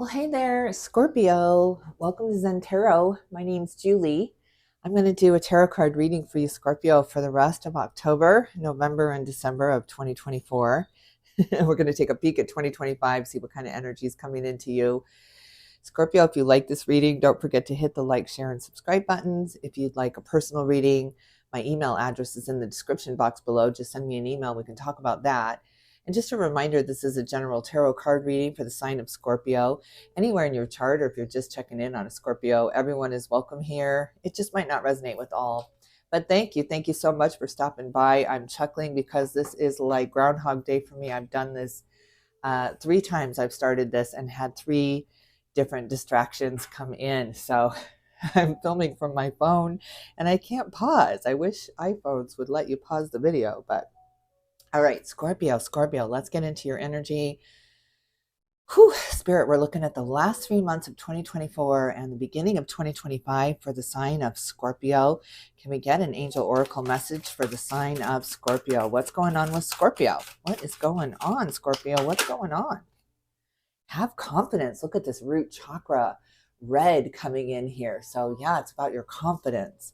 Well, hey there, Scorpio. Welcome to ZEN-TAROT. My name's Julie. I'm going to do a tarot card reading for you, Scorpio, for the rest of October, November, and December of 2024. We're going to take a peek at 2025, see what kind of energy is coming into you. Scorpio, if you like this reading, don't forget to hit the like, share, and subscribe buttons. If you'd like a personal reading, my email address is in the description box below. Just send me an email. We can talk about that. And just a reminder, this is a general tarot card reading for the sign of Scorpio. Anywhere in your chart, or if you're just checking in on a Scorpio, everyone is welcome here. It just might not resonate with all. But thank you. Thank you so much for stopping by. I'm chuckling because this is like Groundhog Day for me. I've done this 3 times. I've started this and had 3 different distractions come in. So I'm filming from my phone and I can't pause. I wish iPhones would let you pause the video, but all right, Scorpio, let's get into your energy. Whew, Spirit, we're looking at the last 3 months of 2024 and the beginning of 2025 for the sign of Scorpio. Can we get an angel oracle message for the sign of Scorpio? What's going on with Scorpio? What is going on, Scorpio? What's going on? Have confidence. Look at this root chakra red coming in here. So yeah, it's about your confidence.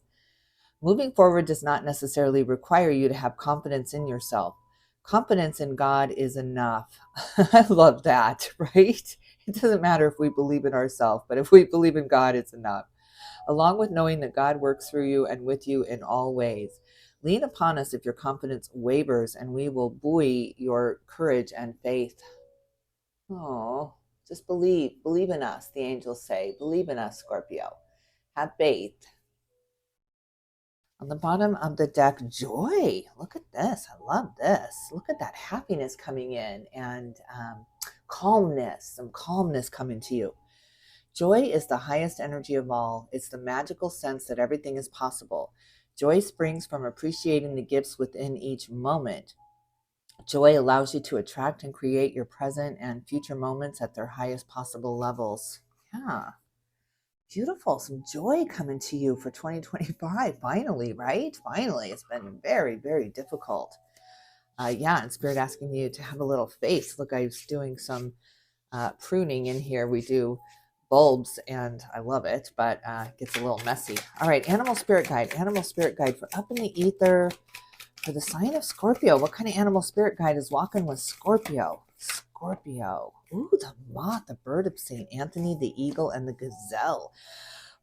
Moving forward does not necessarily require you to have confidence in yourself. Confidence in God is enough. I love that, right? It doesn't matter if we believe in ourselves, but if we believe in God, it's enough. Along with knowing that God works through you and with you in all ways. Lean upon us if your confidence wavers, and we will buoy your courage and faith. Oh, just believe. Believe in us, the angels say. Believe in us, Scorpio. Have faith. On the bottom of the deck, joy. Look at this. I love this. Look at that happiness coming in and calmness, some calmness coming to you. Joy is the highest energy of all. It's the magical sense that everything is possible. Joy springs from appreciating the gifts within each moment. Joy allows you to attract and create your present and future moments at their highest possible levels. Yeah. Beautiful. Some joy coming to you for 2025. Finally, right? Finally. It's been very, very difficult. Yeah, and Spirit asking you to have a little faith. Look, I was doing some pruning in here. We do bulbs and I love it, but it gets a little messy. All right, animal spirit guide. Animal spirit guide for up in the ether for the sign of Scorpio. What kind of animal spirit guide is walking with Scorpio? Scorpio. Ooh, the moth, the bird of St. Anthony, the eagle, and the gazelle.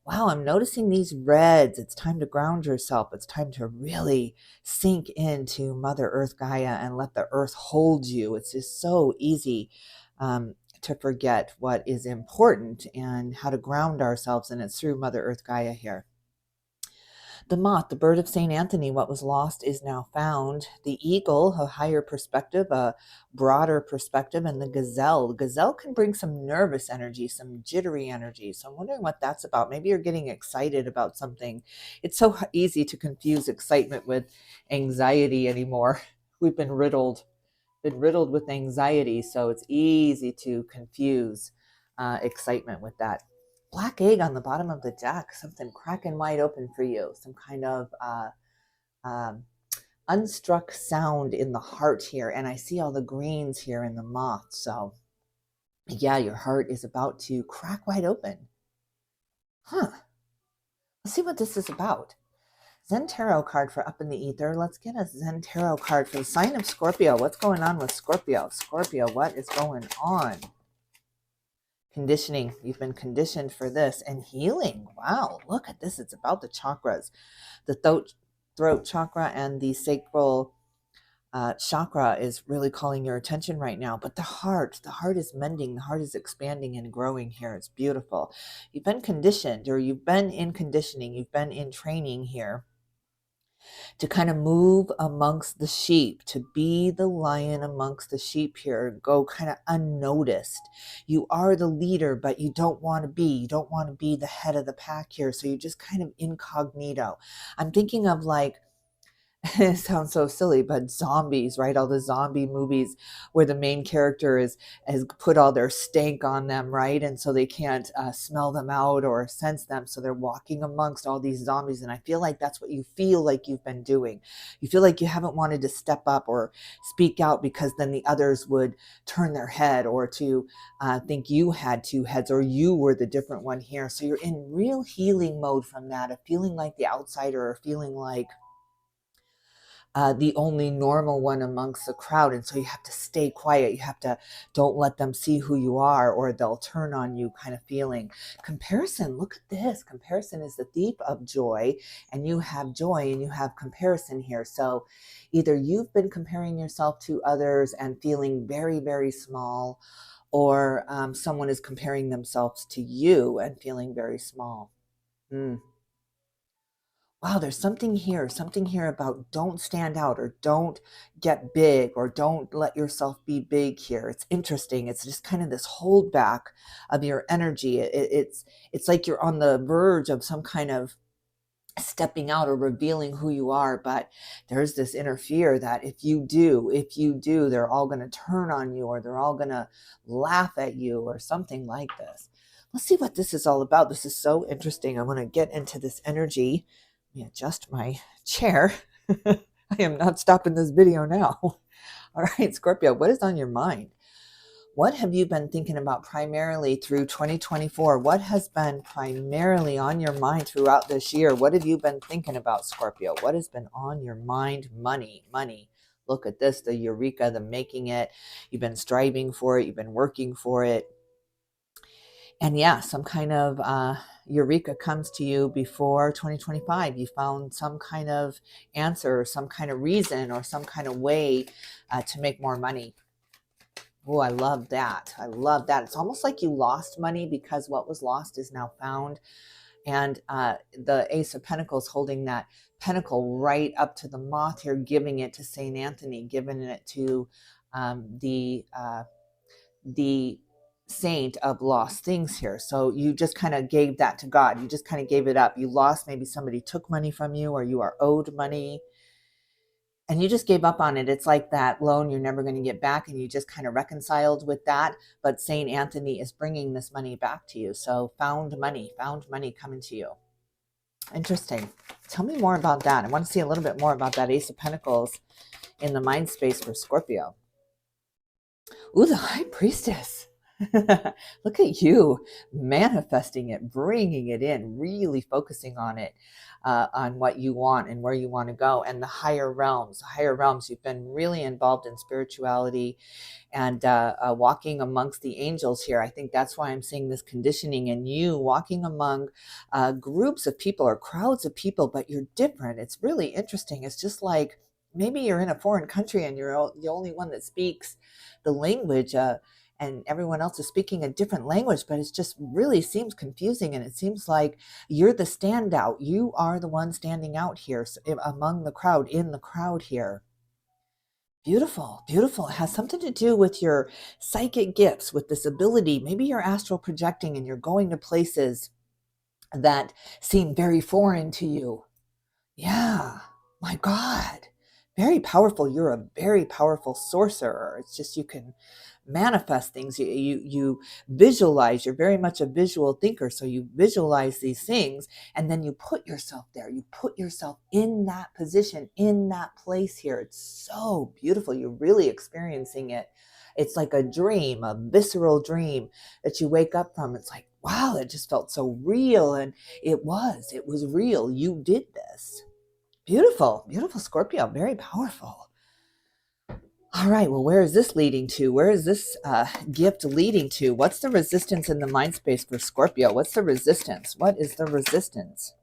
Wow, I'm noticing these reds. It's time to ground yourself. It's time to really sink into Mother Earth Gaia and let the earth hold you. It's just so easy to forget what is important and how to ground ourselves, and it's through Mother Earth Gaia here. The moth, the bird of St. Anthony, what was lost is now found. The eagle, a higher perspective, a broader perspective, and the gazelle. The gazelle can bring some nervous energy, some jittery energy. So I'm wondering what that's about. Maybe you're getting excited about something. It's so easy to confuse excitement with anxiety anymore. We've been riddled with anxiety, so it's easy to confuse excitement with that. Black egg on the bottom of the deck, something cracking wide open for you, some kind of unstruck sound in the heart here. And I see all the greens here in the moth. So yeah, your heart is about to crack wide open. Let's see what this is about. ZEN-TAROT card for up in the ether. Let's get a ZEN-TAROT card for the sign of Scorpio. What's going on with Scorpio? Scorpio, what is going on? Conditioning. You've been conditioned for this. And healing. Wow, look at this. It's about the chakras. The throat chakra and the sacral chakra is really calling your attention right now. But the heart is mending. The heart is expanding and growing here. It's beautiful. You've been conditioned, or you've been in conditioning. You've been in training here to kind of move amongst the sheep, to be the lion amongst the sheep here, go kind of unnoticed. You are the leader, but you don't want to be. You don't want to be the head of the pack here, so you're just kind of incognito. I'm thinking of like It sounds so silly, but zombies, right? All the zombie movies where the main character has put all their stank on them, right? And so they can't smell them out or sense them. So they're walking amongst all these zombies. And I feel like that's what you feel like you've been doing. You feel like you haven't wanted to step up or speak out because then the others would turn their head or to think you had two heads or you were the different one here. So you're in real healing mode from that, of feeling like the outsider or feeling like the only normal one amongst the crowd. And so you have to stay quiet. You have to, don't let them see who you are or they'll turn on you kind of feeling. Comparison, look at this. Comparison is the thief of joy, and you have joy and you have comparison here. So either you've been comparing yourself to others and feeling very, very small, or someone is comparing themselves to you and feeling very small. Wow, there's something here about don't stand out or don't get big or don't let yourself be big here. It's interesting. It's just kind of this hold back of your energy. It's like you're on the verge of some kind of stepping out or revealing who you are, but there's this inner fear that if you do, they're all going to turn on you or they're all going to laugh at you or something like this. Let's see what this is all about. This is so interesting. I want to get into this energy. Let me adjust my chair. I am not stopping this video now. All right, Scorpio, what is on your mind? What have you been thinking about primarily through 2024? What has been primarily on your mind throughout this year? What have you been thinking about, Scorpio? What has been on your mind? Money, money. Look at this, the eureka, the making it. You've been striving for it. You've been working for it. And yeah, some kind of eureka comes to you before 2025. You found some kind of answer, or some kind of reason, or some kind of way to make more money. Oh, I love that. I love that. It's almost like you lost money because what was lost is now found. And the Ace of Pentacles holding that pentacle right up to the moth here, giving it to Saint Anthony, giving it to the saint of lost things here. So you just kind of gave that to God. You just kind of gave it up. You lost, maybe somebody took money from you or you are owed money and you just gave up on it. It's like that loan you're never going to get back, and you just kind of reconciled with that. But Saint Anthony is bringing this money back to you. So found money coming to you. Interesting. Tell me more about that. I want to see a little bit more about that Ace of Pentacles in the mind space for Scorpio. Ooh, the High Priestess. Look at you manifesting it, bringing it in, really focusing on it, on what you want and where you want to go. And the higher realms, you've been really involved in spirituality and walking amongst the angels here. I think that's why I'm seeing this conditioning and you walking among groups of people or crowds of people, but you're different. It's really interesting. It's just like maybe you're in a foreign country and you're the only one that speaks the language, and everyone else is speaking a different language, but it just really seems confusing. And it seems like you're the standout. You are the one standing out here among the crowd, in the crowd here. Beautiful, beautiful. It has something to do with your psychic gifts, with this ability. Maybe you're astral projecting and you're going to places that seem very foreign to you. Yeah, my God. Very powerful. You're a very powerful sorcerer. It's just you can manifest things. You visualize. You're very much a visual thinker. So you visualize these things and then you put yourself there. You put yourself in that position, in that place here. It's so beautiful. You're really experiencing it. It's like a dream, a visceral dream that you wake up from. It's like, wow, it just felt so real. And it was real. You did this. Beautiful, beautiful, Scorpio, very powerful. All right, well, where is this leading to? Where is this gift leading to? What's the resistance in the mind space for Scorpio? What's the resistance? What is the resistance?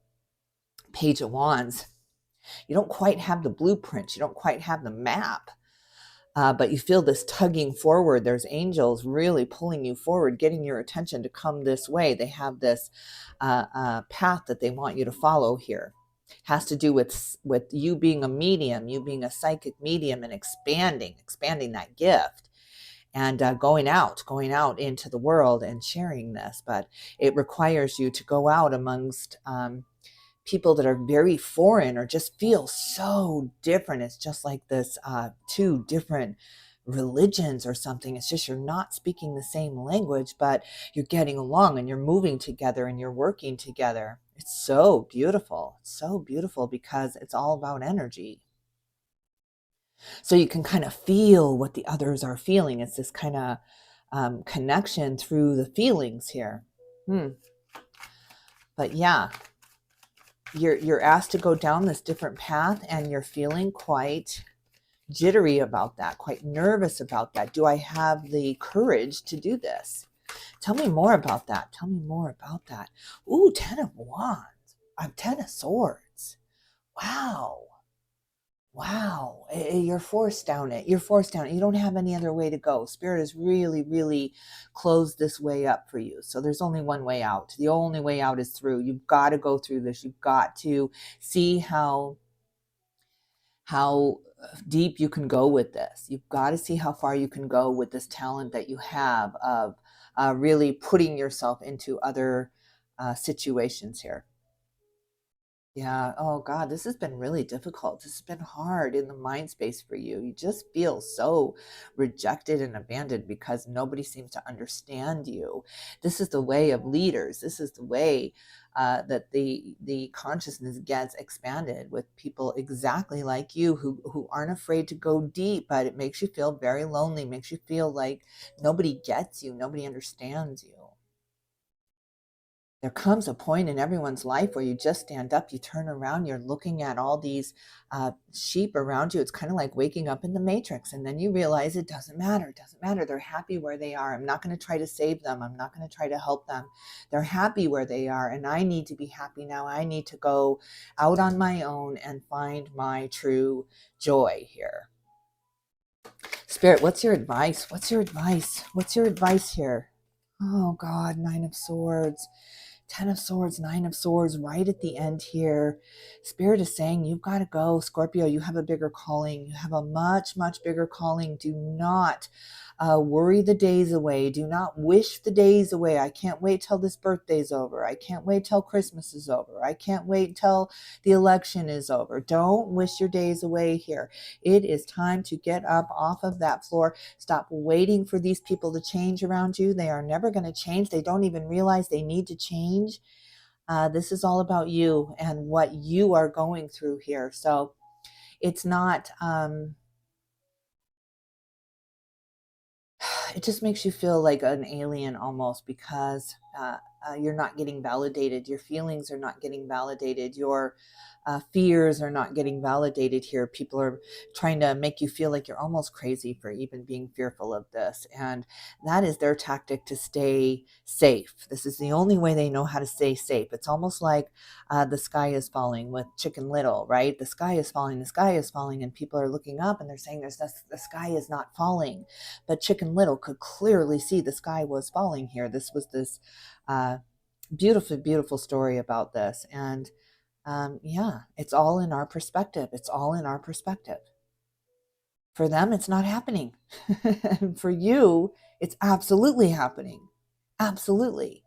Page of Wands. You don't quite have the blueprint. You don't quite have the map. But you feel this tugging forward. There's angels really pulling you forward, getting your attention to come this way. They have this path that they want you to follow here. Has to do with you being a medium, you being a psychic medium, and expanding that gift, and going out into the world and sharing this. But it requires you to go out amongst people that are very foreign or just feel so different. It's just like this two different religions or something. It's just you're not speaking the same language, but you're getting along and you're moving together and you're working together. It's so beautiful. It's so beautiful because it's all about energy. So you can kind of feel what the others are feeling. It's this kind of connection through the feelings here. But yeah, you're asked to go down this different path, and you're feeling quite jittery about that, quite nervous about that. Do I have the courage to do this? Tell me more about that. Tell me more about that. Ooh, 10 of Wands. 10 of Swords. Wow. Wow. You're forced down it. You're forced down it. You don't have any other way to go. Spirit has really, really closed this way up for you. So there's only one way out. The only way out is through. You've got to go through this. You've got to see how deep you can go with this. You've got to see how far you can go with this talent that you have of really putting yourself into other situations here. Yeah. Oh God, this has been really difficult. This has been hard in the mind space for you. You just feel so rejected and abandoned because nobody seems to understand you. This is the way of leaders. This is the way that the consciousness gets expanded with people exactly like you who aren't afraid to go deep, but it makes you feel very lonely, makes you feel like nobody gets you, nobody understands you. There comes a point in everyone's life where you just stand up, you turn around, you're looking at all these sheep around you. It's kind of like waking up in the matrix. And then you realize it doesn't matter. It doesn't matter. They're happy where they are. I'm not going to try to save them. I'm not going to try to help them. They're happy where they are. And I need to be happy now. I need to go out on my own and find my true joy here. Spirit, what's your advice? What's your advice? What's your advice here? Oh God, 9 of Swords. 10 of Swords, 9 of Swords, right at the end here. Spirit is saying, you've got to go. Scorpio, you have a bigger calling. You have a much, much bigger calling. Do not worry the days away. Do not wish the days away. I can't wait till this birthday's over. I can't wait till Christmas is over. I can't wait till the election is over. Don't wish your days away here. It is time to get up off of that floor. Stop waiting for these people to change around you. They are never going to change. They don't even realize they need to change. This is all about you and what you are going through here. So it's not, it just makes you feel like an alien almost because you're not getting validated. Your feelings are not getting validated. Your fears are not getting validated here. People are trying to make you feel like you're almost crazy for even being fearful of this. And that is their tactic to stay safe. This is the only way they know how to stay safe. It's almost like the sky is falling with Chicken Little, right? The sky is falling, the sky is falling, and people are looking up and they're saying the sky is not falling. But Chicken Little could clearly see the sky was falling here. This was this beautiful, beautiful story about this. And yeah, it's all in our perspective. It's all in our perspective. For them, it's not happening. And for you, it's absolutely happening. Absolutely.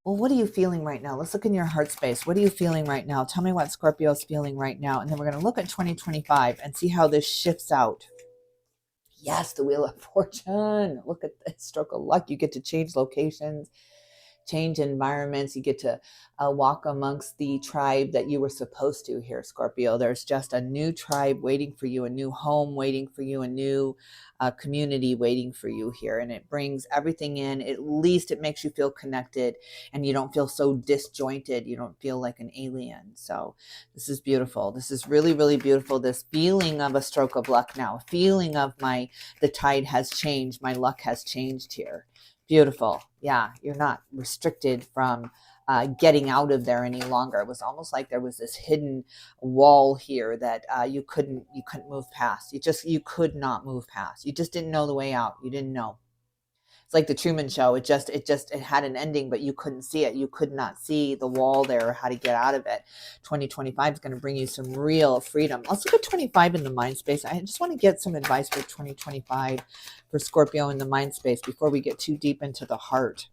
Well, what are you feeling right now? Let's look in your heart space. What are you feeling right now? Tell me what Scorpio is feeling right now. And then we're going to look at 2025 and see how this shifts out. Yes, the Wheel of Fortune. Look at this stroke of luck. You get to change locations, change environments. You get to walk amongst the tribe that you were supposed to here, Scorpio. There's just a new tribe waiting for you, a new home waiting for you, a new community waiting for you here. And it brings everything in. At least it makes you feel connected and you don't feel so disjointed. You don't feel like an alien. So this is beautiful. This is really, really beautiful. This feeling of a stroke of luck now, a feeling of the tide has changed. My luck has changed here. Beautiful. Yeah, you're not restricted from getting out of there any longer. It was almost like there was this hidden wall here that you couldn't move past. You could not move past. You just didn't know the way out. You didn't know. It's like the Truman Show. It had an ending, but you couldn't see it. You could not see the wall there or how to get out of it. 2025 is going to bring you some real freedom. Let's look at 25 in the mind space. I just want to get some advice for 2025 for Scorpio in the mind space before we get too deep into the heart.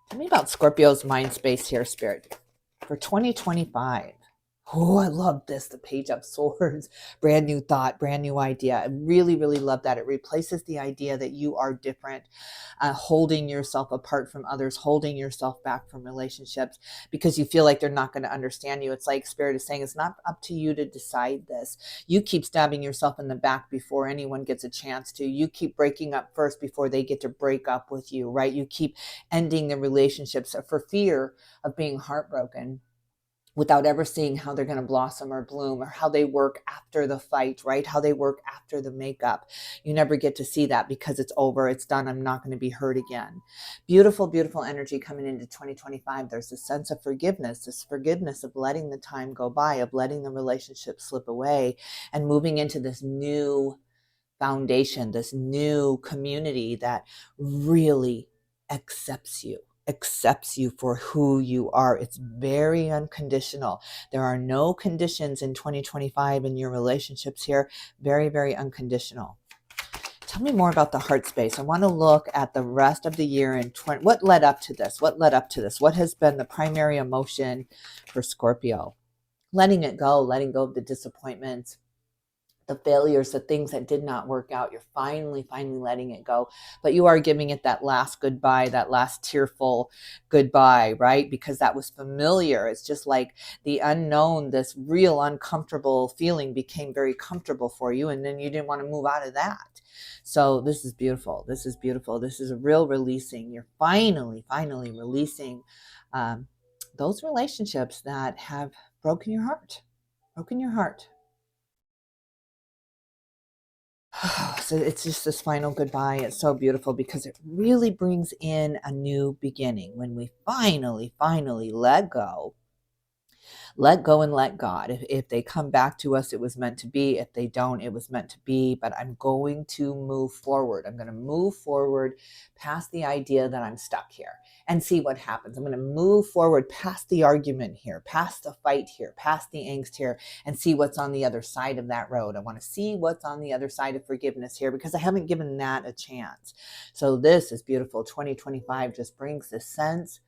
Tell me about Scorpio's mind space here, Spirit. for 2025. Oh, I love this. The Page of Swords, brand new thought, brand new idea. I really, really love that. It replaces the idea that you are different, holding yourself apart from others, holding yourself back from relationships because you feel like they're not going to understand you. It's like Spirit is saying, it's not up to you to decide this. You keep stabbing yourself in the back before anyone gets a chance to. You keep breaking up first before they get to break up with you, right? You keep ending the relationships for fear of being heartbroken, without ever seeing how they're going to blossom or bloom, or how they work after the fight, right? How they work after the makeup. You never get to see that because it's over, it's done, I'm not going to be hurt again. Beautiful, beautiful energy coming into 2025. There's a sense of forgiveness, this forgiveness of letting the time go by, of letting the relationship slip away, and moving into this new foundation, this new community that really accepts you for who you are. It's very unconditional. There are no conditions in 2025 in your relationships here. Very, very unconditional. Tell me more about the heart space. I want to look at the rest of the year in what led up to this? What led up to this? What has been the primary emotion for Scorpio? Letting it go, letting go of the disappointments, the failures, the things that did not work out. You're finally letting it go, but you are giving it that last goodbye, that last tearful goodbye, right? Because that was familiar. It's just like the unknown, this real uncomfortable feeling became very comfortable for you, and then you didn't want to move out of that. So this is beautiful. This is beautiful. This is a real releasing. You're finally releasing those relationships that have broken your heart. So it's just this final goodbye. It's so beautiful because it really brings in a new beginning when we finally let go and let God. If they come back to us, it was meant to be. If they don't, it was meant to be. But I'm going to move forward. I'm going to move forward past the idea that I'm stuck here and see what happens. I'm going to move forward past the argument here, past the fight here, past the angst here, and see what's on the other side of that road. I want to see what's on the other side of forgiveness here because I haven't given that a chance. So this is beautiful. 2025 just brings this sense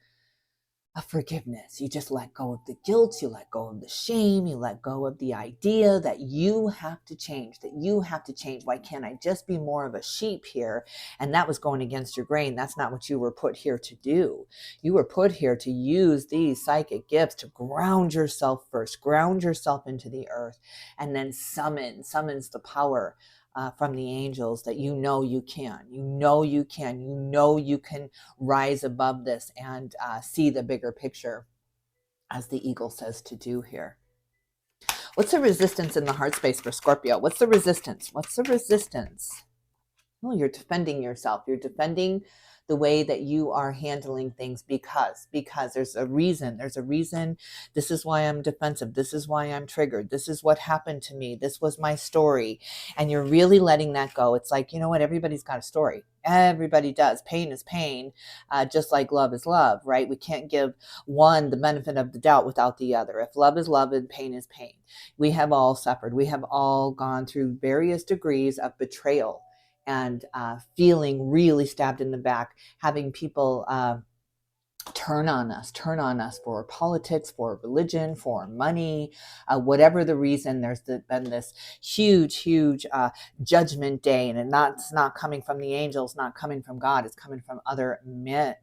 of forgiveness. You just let go of the guilt, you let go of the shame, you let go of the idea that you have to change, Why can't I just be more of a sheep here? And that was going against your grain. That's not what you were put here to do. You were put here to use these psychic gifts to ground yourself first, ground yourself into the earth, and then summons the power from the angels that you can rise above this and see the bigger picture, as the eagle says to do here. What's the resistance in the heart space for Scorpio? What's the resistance? Oh, you're defending yourself. You're defending the way that you are handling things because there's a reason. This is why I'm defensive. This is why I'm triggered. This is what happened to me. This was my story. And you're really letting that go. It's like, you know what? Everybody's got a story. Everybody does. Pain is pain, just like love is love, right? We can't give one the benefit of the doubt without the other. If love is love and pain is pain. We have all suffered. We have all gone through various degrees of betrayal and feeling really stabbed in the back, having people turn on us for politics, for religion, for money, whatever the reason. There's been this huge judgment day, and it's not coming from the angels, not coming from God, it's coming from other man.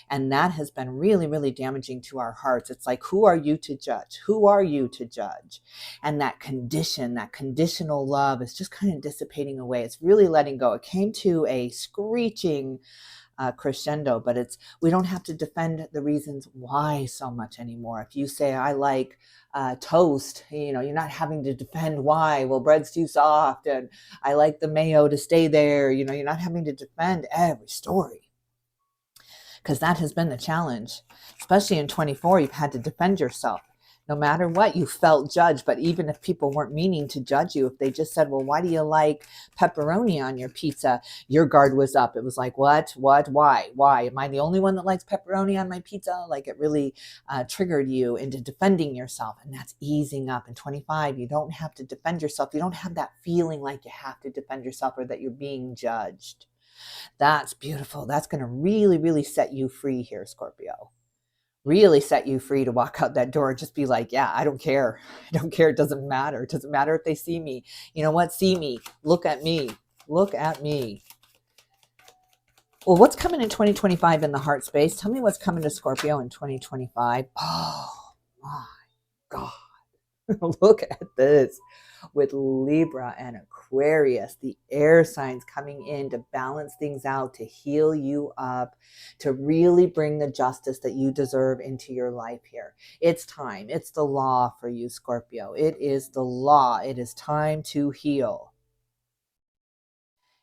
And that has been really damaging to our hearts. It's like, who are you to judge? And that conditional love is just kind of dissipating away. It's really letting go. It came to a screeching crescendo, but we don't have to defend the reasons why so much anymore. If you say, I like toast, you're not having to defend why. Well, bread's too soft, and I like the mayo to stay there. You're not having to defend every story, because that has been the challenge, especially in 24. You've had to defend yourself. No matter what, you felt judged. But even if people weren't meaning to judge you, if they just said, well, why do you like pepperoni on your pizza? Your guard was up. It was like, what, why? Am I the only one that likes pepperoni on my pizza? Like, it really triggered you into defending yourself. And that's easing up. In 25, you don't have to defend yourself. You don't have that feeling like you have to defend yourself or that you're being judged. That's beautiful. That's going to really set you free here, Scorpio. really set you free to walk out that door. Just be like, yeah, I don't care. I don't care. It doesn't matter. It doesn't matter if they see me. You know what? See me. Look at me. Look at me. Well, what's coming in 2025 in the heart space? Tell me what's coming to Scorpio in 2025. Oh my God. Look at this with Libra and Aquarius, the air signs coming in to balance things out, to heal you up, to really bring the justice that you deserve into your life here. It's time. It's the law for you, Scorpio. It is the law. It is time to heal.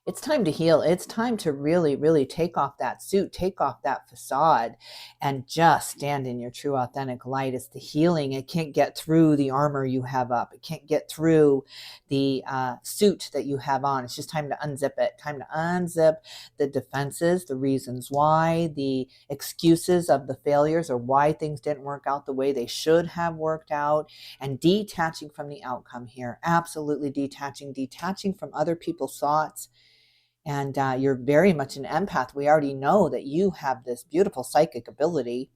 It's time to heal. It's time to really, really take off that suit, take off that facade, and just stand in your true, authentic light. It's the healing. It can't get through the armor you have up. It can't get through the suit that you have on. It's just time to unzip it. Time to unzip the defenses, the reasons why, the excuses of the failures or why things didn't work out the way they should have worked out, and detaching from the outcome here. Absolutely detaching from other people's thoughts. And you're very much an empath. We already know that you have this beautiful psychic ability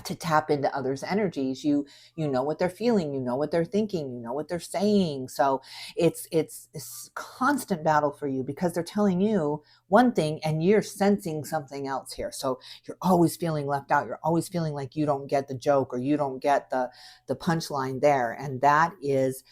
to tap into others' energies. You know what they're feeling, you know what they're thinking, you know what they're saying. So it's a constant battle for you because they're telling you one thing and you're sensing something else here. So you're always feeling left out. You're always feeling like you don't get the joke or you don't get the punchline there. And that is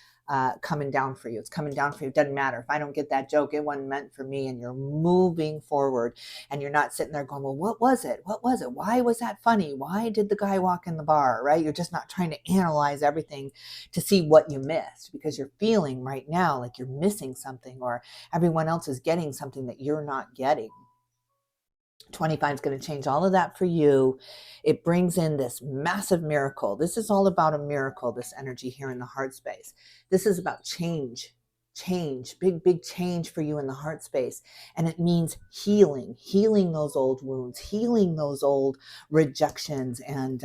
coming down for you. It's coming down for you. It doesn't matter. If I don't get that joke, it wasn't meant for me. And you're moving forward and you're not sitting there going, well, what was it? What was it? Why was that funny? Why did the guy walk in the bar, right? You're just not trying to analyze everything to see what you missed because you're feeling right now like you're missing something or everyone else is getting something that you're not getting. 25 is going to change all of that for you. It brings in this massive miracle. This is all about a miracle, this energy here in the heart space. This is about change, big change for you in the heart space. And it means healing those old wounds, healing those old rejections and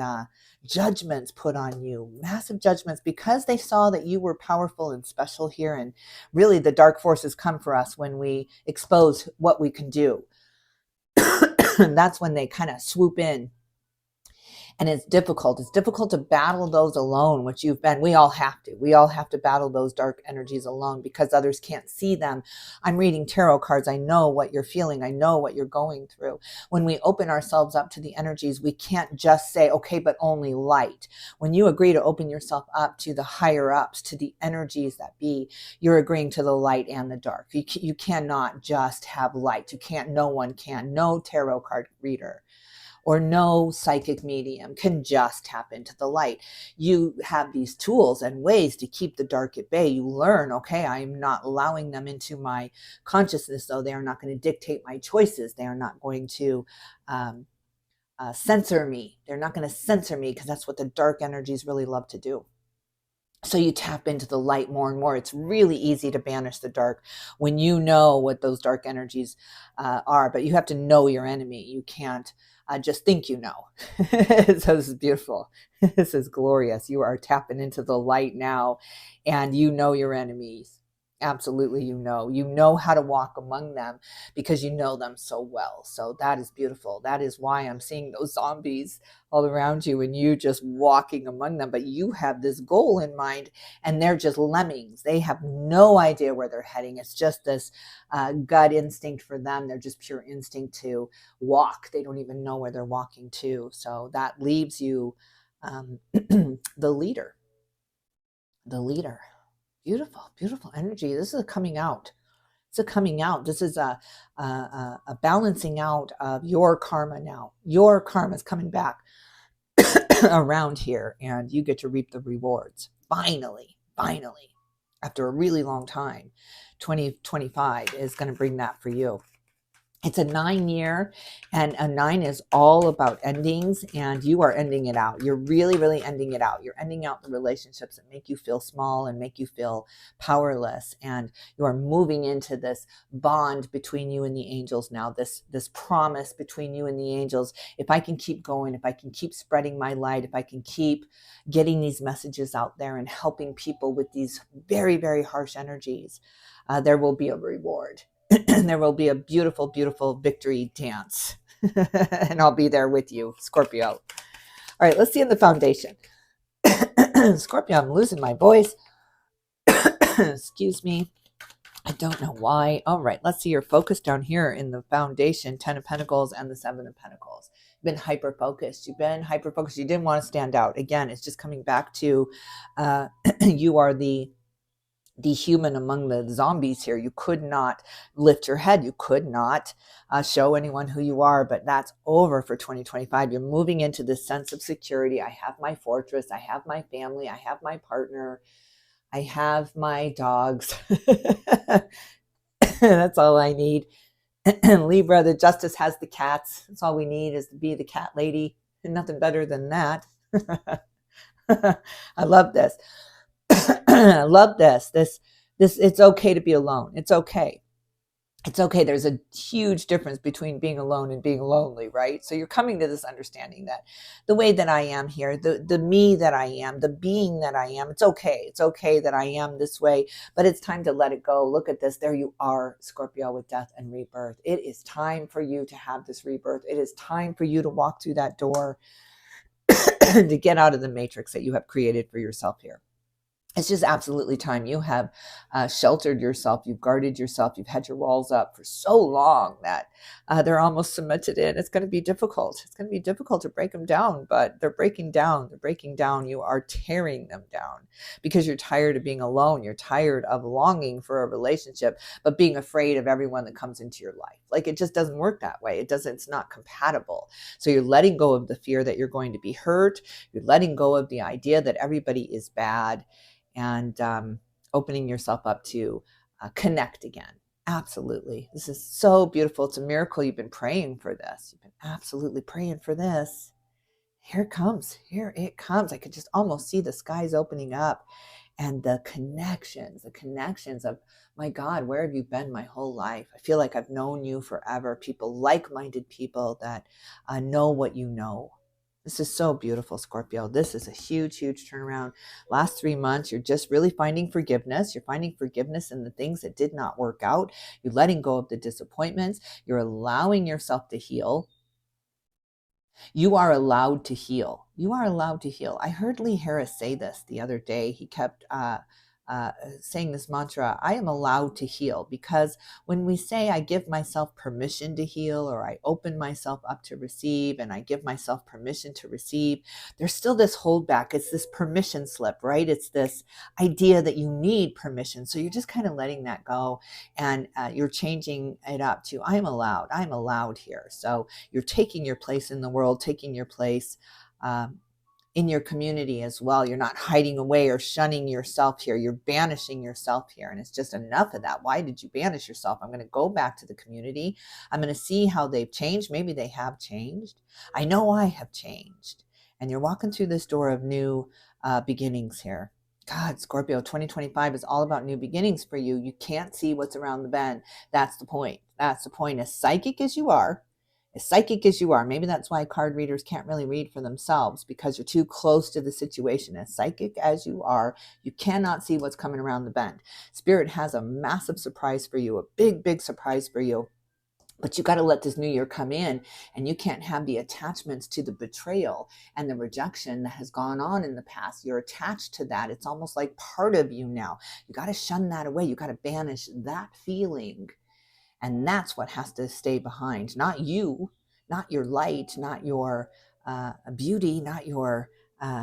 judgments put on you, massive judgments, because they saw that you were powerful and special here. And really the dark forces come for us when we expose what we can do. That's when they kind of swoop in. And it's difficult. It's difficult to battle those alone, which you've been. We all have to battle those dark energies alone because others can't see them. I'm reading tarot cards. I know what you're feeling. I know what you're going through. When we open ourselves up to the energies, we can't just say, okay, but only light. When you agree to open yourself up to the higher ups, to the energies that be, you're agreeing to the light and the dark. You cannot just have light. No one can. No tarot card reader or no psychic medium can just tap into the light. You have these tools and ways to keep the dark at bay. You learn, okay, I'm not allowing them into my consciousness, though. They are not going to dictate my choices. They are not going to censor me. They're not going to censor me because that's what the dark energies really love to do. So you tap into the light more and more. It's really easy to banish the dark when you know what those dark energies are, but you have to know your enemy. You can't just think you know. So this is beautiful. This is glorious. You are tapping into the light now and you know your enemies. Absolutely, you know how to walk among them because you know them so well. So that is beautiful. That is why I'm seeing those zombies all around you and you just walking among them. But you have this goal in mind and they're just lemmings. They have no idea where they're heading. It's just this gut instinct for them. They're just pure instinct to walk. They don't even know where they're walking to. So that leaves you the leader. Beautiful energy. This is a coming out. It's a coming out. This is a balancing out of your karma now. Your karma is coming back around here and you get to reap the rewards. Finally, after a really long time, 2025 is going to bring that for you. It's a 9-year, and a 9 is all about endings, and you are ending it out. You're really ending it out. You're ending out the relationships that make you feel small and make you feel powerless, and you are moving into this bond between you and the angels now, this promise between you and the angels. If I can keep going, if I can keep spreading my light, if I can keep getting these messages out there and helping people with these very harsh energies, there will be a reward. There will be a beautiful victory dance. And I'll be there with you, Scorpio. All right, let's see in the foundation. Scorpio, I'm losing my voice. Excuse me. I don't know why. All right, let's see your focus down here in the foundation, 10 of Pentacles and the 7 of Pentacles. You've been hyper-focused. You've been hyper-focused. You didn't want to stand out. Again, it's just coming back to you are the human among the zombies here. You could not lift your head. You could not show anyone who you are, but that's over for 2025. You're moving into this sense of security. I have my fortress. I have my family. I have my partner. I have my dogs. That's all I need. Libra, the justice has the cats. That's all we need is to be the cat lady. And nothing better than that. I love this. I love this. It's okay to be alone. It's okay. It's okay. There's a huge difference between being alone and being lonely, right? So you're coming to this understanding that the way that I am here, the me that I am, the being that I am, it's okay. It's okay that I am this way, but it's time to let it go. Look at this. There you are, Scorpio, with death and rebirth. It is time for you to have this rebirth. It is time for you to walk through that door to get out of the matrix that you have created for yourself here. It's just absolutely time. You have sheltered yourself. You've guarded yourself. You've had your walls up for so long that they're almost cemented in. It's going to be difficult. It's going to be difficult to break them down, but they're breaking down. They're breaking down. You are tearing them down because you're tired of being alone. You're tired of longing for a relationship, but being afraid of everyone that comes into your life. Like it just doesn't work that way. It's not compatible. So you're letting go of the fear that you're going to be hurt. You're letting go of the idea that everybody is bad. And opening yourself up to connect again. Absolutely. This is so beautiful. It's a miracle. You've been praying for this. You've been absolutely praying for this. Here it comes. Here it comes. I could just almost see the skies opening up and the connections of, my God, where have you been my whole life? I feel like I've known you forever. People, like-minded people that know what you know. This is so beautiful, Scorpio. This is a huge, huge turnaround. Last 3 months, you're just really finding forgiveness. You're finding forgiveness in the things that did not work out. You're letting go of the disappointments. You're allowing yourself to heal. You are allowed to heal. You are allowed to heal. I heard Lee Harris say this the other day. He kept saying this mantra, I am allowed to heal, because when we say I give myself permission to heal, or I open myself up to receive, and I give myself permission to receive, there's still this holdback. It's this permission slip, right? It's this idea that you need permission. So you're just kind of letting that go, and you're changing it up to I'm allowed here. So you're taking your place in the world, taking your place in your community as well. You're not hiding away or shunning yourself here. You're banishing yourself here. And it's just enough of that. Why did you banish yourself? I'm going to go back to the community. I'm going to see how they've changed. Maybe they have changed. I know I have changed. And you're walking through this door of new beginnings here. God, Scorpio, 2025 is all about new beginnings for you. You can't see what's around the bend. That's the point. That's the point. As psychic as you are, maybe that's why card readers can't really read for themselves, because you're too close to the situation. As psychic as you are, you cannot see what's coming around the bend. Spirit has a massive surprise for you, a big, big surprise for you. But you got to let this new year come in, and you can't have the attachments to the betrayal and the rejection that has gone on in the past. You're attached to that. It's almost like part of you now. You got to shun that away. You got to banish that feeling. And that's what has to stay behind. Not you, not your light, not your beauty, not your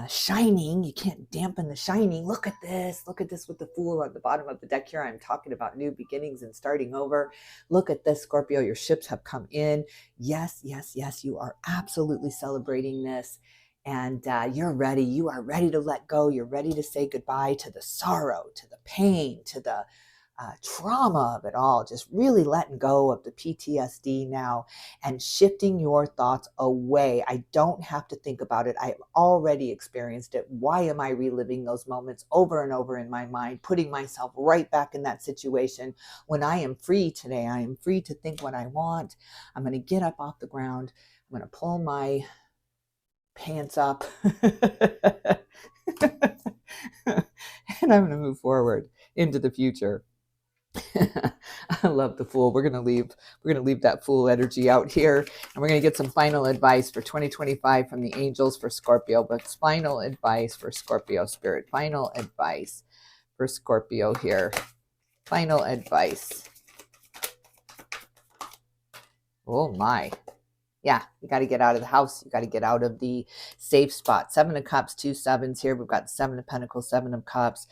shining. You can't dampen the shining. Look at this with the Fool on the bottom of the deck here. I'm talking about new beginnings and starting over. Look at this, Scorpio. Your ships have come in. Yes, yes, yes. You are absolutely celebrating this. And you're ready. You are ready to let go. You're ready to say goodbye to the sorrow, to the pain, to the trauma of it all. Just really letting go of the PTSD now and shifting your thoughts away. I don't have to think about it. I've already experienced it. Why am I reliving those moments over and over in my mind, putting myself right back in that situation when I am free today? I am free to think what I want. I'm going to get up off the ground. I'm going to pull my pants up and I'm going to move forward into the future. I love the Fool. We're gonna leave that Fool energy out here, and we're gonna get some final advice for 2025 from the angels for Scorpio. But final advice for Scorpio spirit. Final advice for Scorpio here. Final advice. Oh my. Yeah, you got to get out of the house. You got to get out of the safe spot. 7 of Cups, 2 sevens here. We've got the 7 of Pentacles, 7 of Cups.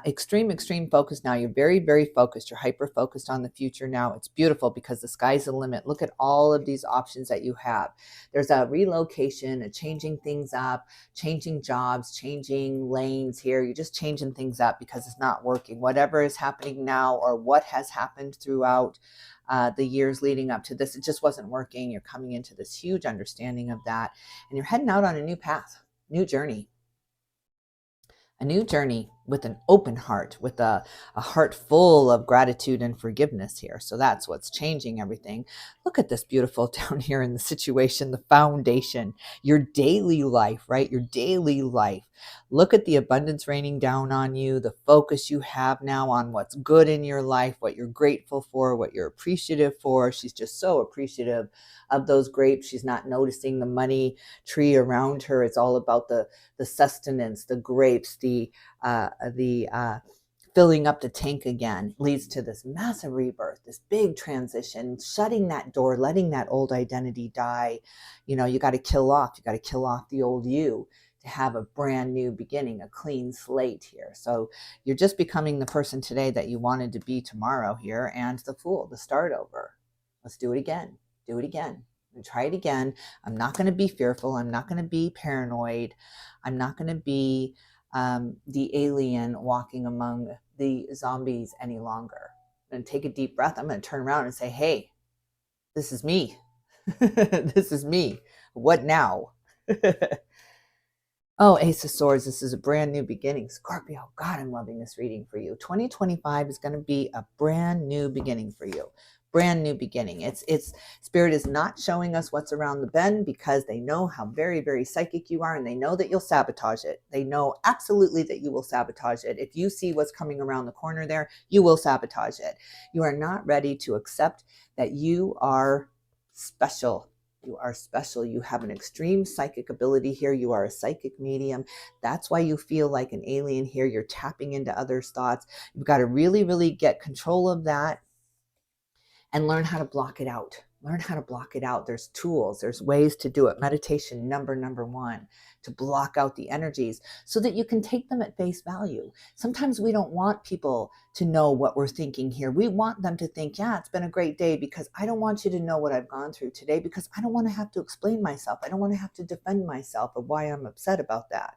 Extreme focus now. You're very, very focused. You're hyper-focused on the future now. It's beautiful because the sky's the limit. Look at all of these options that you have. There's a relocation, a changing things up, changing jobs, changing lanes here. You're just changing things up because it's not working. Whatever is happening now or what has happened throughout the years leading up to this, it just wasn't working. You're coming into this huge understanding of that, and you're heading out on a new path, new journey. A new journey with an open heart, with a heart full of gratitude and forgiveness here. So that's what's changing everything. Look at this beautiful down here in the situation, the foundation, your daily life, right? Your daily life. Look at the abundance raining down on you, the focus you have now on what's good in your life, what you're grateful for, what you're appreciative for. She's just so appreciative of those grapes. She's not noticing the money tree around her. It's all about the sustenance, the grapes, the filling up the tank again leads to this massive rebirth, this big transition, shutting that door, letting that old identity die. You know, you got to kill off the old you to have a brand new beginning, a clean slate here. So you're just becoming the person today that you wanted to be tomorrow here, and the Fool, the start over. Let's do it again. Do it again. And try it again. I'm not going to be fearful. I'm not going to be paranoid. I'm not going to be the alien walking among the zombies any longer. I'm going to take a deep breath. I'm going to turn around and say, hey, this is me. This is me. What now? Oh, Ace of Swords, this is a brand new beginning. Scorpio, God, I'm loving this reading for you. 2025 is going to be a brand new beginning for you. Brand new beginning. It's Spirit is not showing us what's around the bend because they know how very, very psychic you are, and they know that you'll sabotage it. They know absolutely that you will sabotage it. If you see what's coming around the corner there, you will sabotage it. You are not ready to accept that you are special. You are special. You have an extreme psychic ability here. You are a psychic medium. That's why you feel like an alien here. You're tapping into others' thoughts. You've got to really, really get control of that and learn how to block it out. Learn how to block it out. There's tools. There's ways to do it. Meditation, number one, to block out the energies so that you can take them at face value. Sometimes we don't want people to know what we're thinking here. We want them to think, yeah, it's been a great day, because I don't want you to know what I've gone through today, because I don't want to have to explain myself. I don't want to have to defend myself of why I'm upset about that.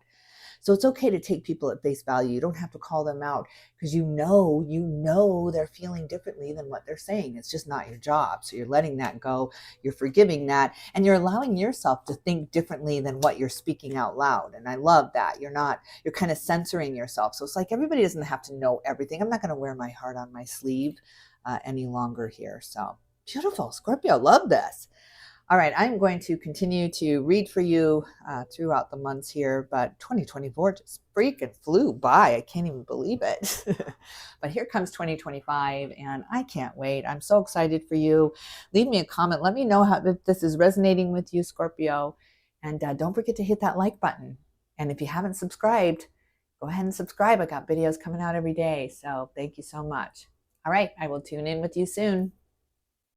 So it's okay to take people at face value. You don't have to call them out, because you know they're feeling differently than what they're saying. It's just not your job. So you're letting that go. You're forgiving that, and you're allowing yourself to think differently than what you're speaking out loud. And I love that. You're kind of censoring yourself. So it's like everybody doesn't have to know everything. I'm not going to wear my heart on my sleeve any longer here. So beautiful, Scorpio. Love this. All right, I'm going to continue to read for you throughout the months here, but 2024 just freaking flew by. I can't even believe it. But here comes 2025, and I can't wait. I'm so excited for you. Leave me a comment. Let me know how this is resonating with you, Scorpio. And don't forget to hit that like button. And if you haven't subscribed, go ahead and subscribe. I got videos coming out every day, so thank you so much. All right, I will tune in with you soon.